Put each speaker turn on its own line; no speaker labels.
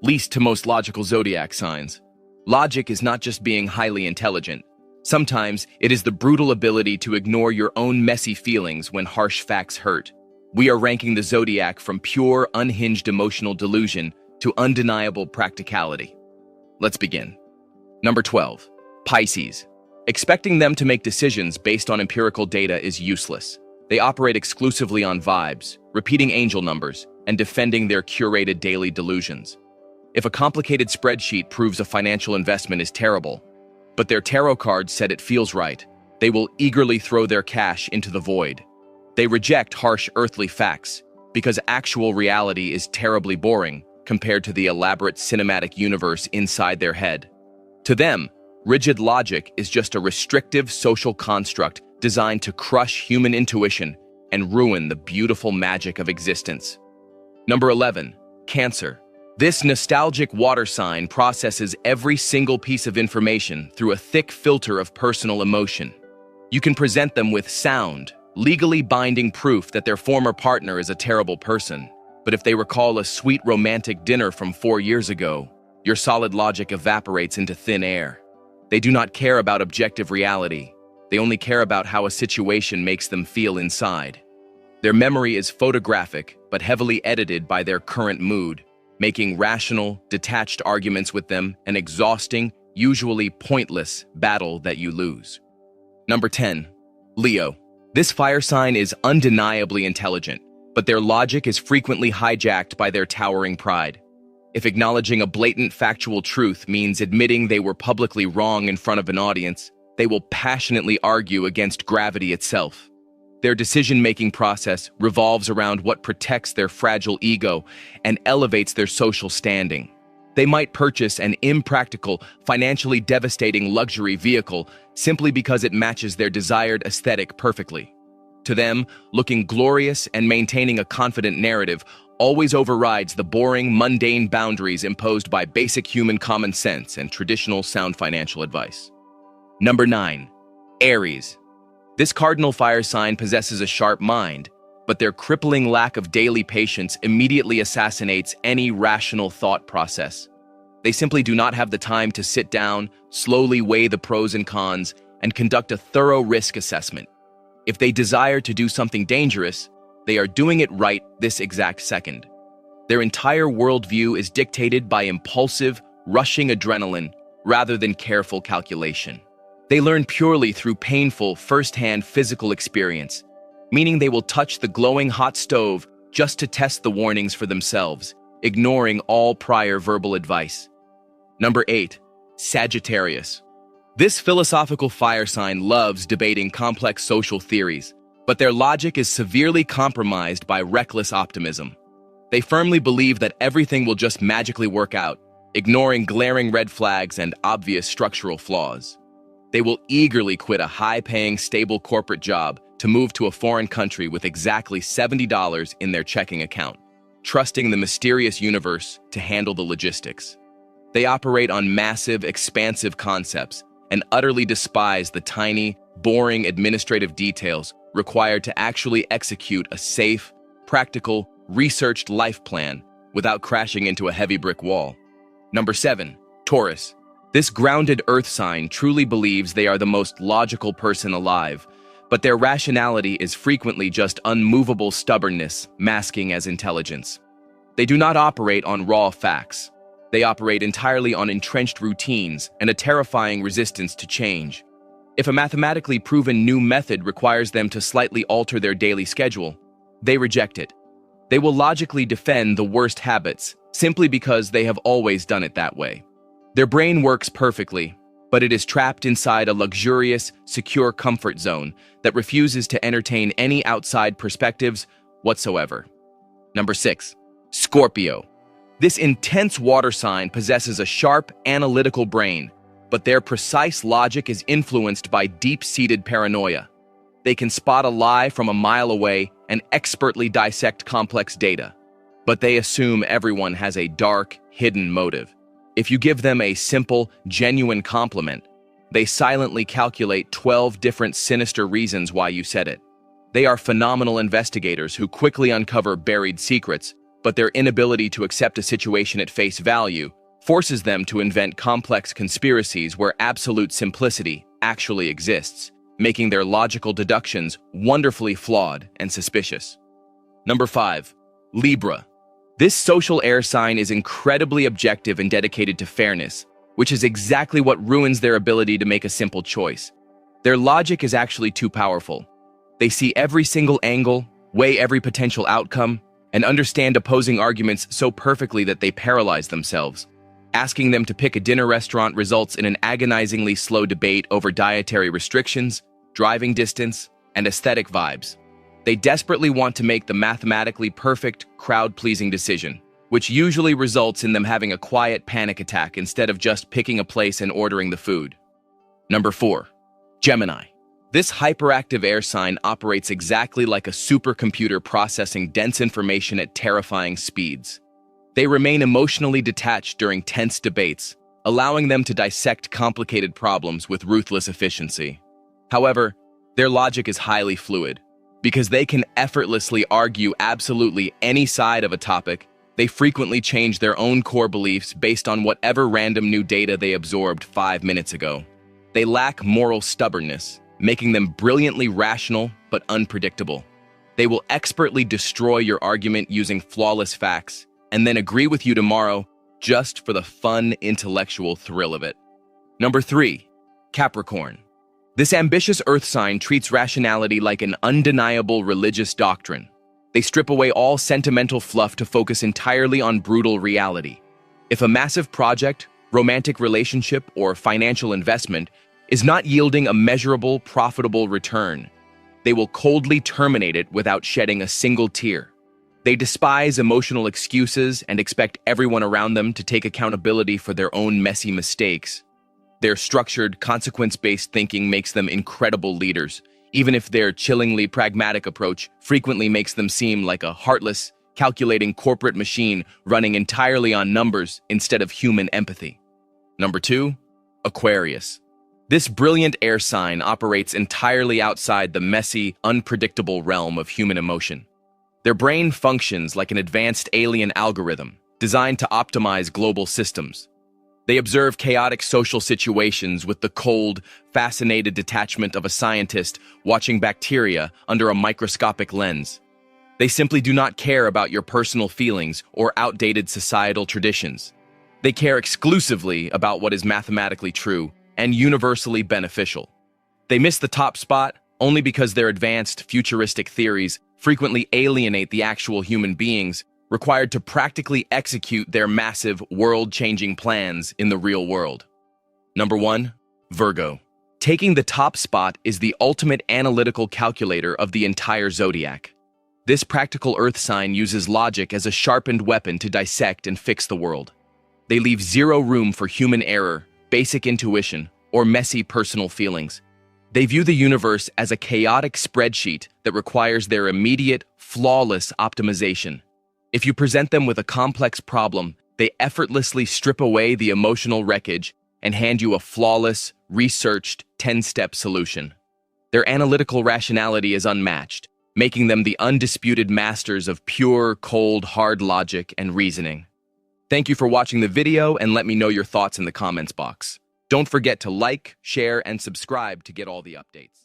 least to most logical zodiac signs. Logic is not just being highly intelligent. Sometimes it is the brutal ability to ignore your own messy feelings when harsh facts hurt. We are ranking the zodiac from pure, unhinged emotional delusion to undeniable practicality. Let's begin. Number 12. Pisces. Expecting them to make decisions based on empirical data is useless. They operate exclusively on vibes, repeating angel numbers, and defending their curated daily delusions. If a complicated spreadsheet proves a financial investment is terrible, but their tarot cards said it feels right, they will eagerly throw their cash into the void. They reject harsh earthly facts because actual reality is terribly boring compared to the elaborate cinematic universe inside their head. To them, rigid logic is just a restrictive social construct designed to crush human intuition and ruin the beautiful magic of existence. Number 11. Cancer. This nostalgic water sign processes every single piece of information through a thick filter of personal emotion. You can present them with sound, legally binding proof that their former partner is a terrible person. But if they recall a sweet romantic dinner from 4 years ago, your solid logic evaporates into thin air. They do not care about objective reality. They only care about how a situation makes them feel inside. Their memory is photographic, but heavily edited by their current mood, making rational, detached arguments with them an exhausting, usually pointless battle that you lose. Number 10. Leo. This fire sign is undeniably intelligent, but their logic is frequently hijacked by their towering pride. If acknowledging a blatant factual truth means admitting they were publicly wrong in front of an audience, they will passionately argue against gravity itself. Their decision-making process revolves around what protects their fragile ego and elevates their social standing. They might purchase an impractical, financially devastating luxury vehicle simply because it matches their desired aesthetic perfectly. To them, looking glorious and maintaining a confident narrative always overrides the boring, mundane boundaries imposed by basic human common sense and traditional sound financial advice. Number 9. Aries. This cardinal fire sign possesses a sharp mind, but their crippling lack of daily patience immediately assassinates any rational thought process. They simply do not have the time to sit down, slowly weigh the pros and cons, and conduct a thorough risk assessment. If they desire to do something dangerous, they are doing it right this exact second. Their entire worldview is dictated by impulsive, rushing adrenaline rather than careful calculation. They learn purely through painful, first-hand physical experience, meaning they will touch the glowing hot stove just to test the warnings for themselves, ignoring all prior verbal advice. Number 8. Sagittarius. This philosophical fire sign loves debating complex social theories, but their logic is severely compromised by reckless optimism. They firmly believe that everything will just magically work out, ignoring glaring red flags and obvious structural flaws. They will eagerly quit a high-paying, stable corporate job to move to a foreign country with exactly $70 in their checking account, trusting the mysterious universe to handle the logistics. They operate on massive, expansive concepts and utterly despise the tiny, boring administrative details required to actually execute a safe, practical, researched life plan without crashing into a heavy brick wall. Number 7. Taurus. This grounded earth sign truly believes they are the most logical person alive, but their rationality is frequently just unmovable stubbornness masking as intelligence. They do not operate on raw facts. They operate entirely on entrenched routines and a terrifying resistance to change. If a mathematically proven new method requires them to slightly alter their daily schedule, they reject it. They will logically defend the worst habits simply because they have always done it that way. Their brain works perfectly, but it is trapped inside a luxurious, secure comfort zone that refuses to entertain any outside perspectives whatsoever. Number 6. Scorpio. This intense water sign possesses a sharp, analytical brain, but their precise logic is influenced by deep-seated paranoia. They can spot a lie from a mile away and expertly dissect complex data, but they assume everyone has a dark, hidden motive. If you give them a simple, genuine compliment, they silently calculate 12 different sinister reasons why you said it. They are phenomenal investigators who quickly uncover buried secrets, but their inability to accept a situation at face value forces them to invent complex conspiracies where absolute simplicity actually exists, making their logical deductions wonderfully flawed and suspicious. Number 5. Libra. This social air sign is incredibly objective and dedicated to fairness, which is exactly what ruins their ability to make a simple choice. Their logic is actually too powerful. They see every single angle, weigh every potential outcome, and understand opposing arguments so perfectly that they paralyze themselves. Asking them to pick a dinner restaurant results in an agonizingly slow debate over dietary restrictions, driving distance, and aesthetic vibes. They desperately want to make the mathematically perfect, crowd-pleasing decision, which usually results in them having a quiet panic attack instead of just picking a place and ordering the food. Number 4. Gemini. This hyperactive air sign operates exactly like a supercomputer processing dense information at terrifying speeds. They remain emotionally detached during tense debates, allowing them to dissect complicated problems with ruthless efficiency. However, their logic is highly fluid. Because they can effortlessly argue absolutely any side of a topic, they frequently change their own core beliefs based on whatever random new data they absorbed 5 minutes ago. They lack moral stubbornness, making them brilliantly rational but unpredictable. They will expertly destroy your argument using flawless facts, and then agree with you tomorrow just for the fun intellectual thrill of it. Number 3. Capricorn. This ambitious earth sign treats rationality like an undeniable religious doctrine. They strip away all sentimental fluff to focus entirely on brutal reality. If a massive project, romantic relationship, or financial investment is not yielding a measurable, profitable return, they will coldly terminate it without shedding a single tear. They despise emotional excuses and expect everyone around them to take accountability for their own messy mistakes. Their structured, consequence-based thinking makes them incredible leaders, even if their chillingly pragmatic approach frequently makes them seem like a heartless, calculating corporate machine running entirely on numbers instead of human empathy. Number 2. Aquarius. This brilliant air sign operates entirely outside the messy, unpredictable realm of human emotion. Their brain functions like an advanced alien algorithm designed to optimize global systems. They observe chaotic social situations with the cold, fascinated detachment of a scientist watching bacteria under a microscopic lens. They simply do not care about your personal feelings or outdated societal traditions. They care exclusively about what is mathematically true and universally beneficial. They miss the top spot only because their advanced, futuristic theories frequently alienate the actual human beings required to practically execute their massive, world-changing plans in the real world. Number 1. Virgo. Taking the top spot is the ultimate analytical calculator of the entire zodiac. This practical earth sign uses logic as a sharpened weapon to dissect and fix the world. They leave zero room for human error, basic intuition, or messy personal feelings. They view the universe as a chaotic spreadsheet that requires their immediate, flawless optimization. If you present them with a complex problem, they effortlessly strip away the emotional wreckage and hand you a flawless, researched, 10-step solution. Their analytical rationality is unmatched, making them the undisputed masters of pure, cold, hard logic and reasoning. Thank you for watching the video, and let me know your thoughts in the comments box. Don't forget to like, share, and subscribe to get all the updates.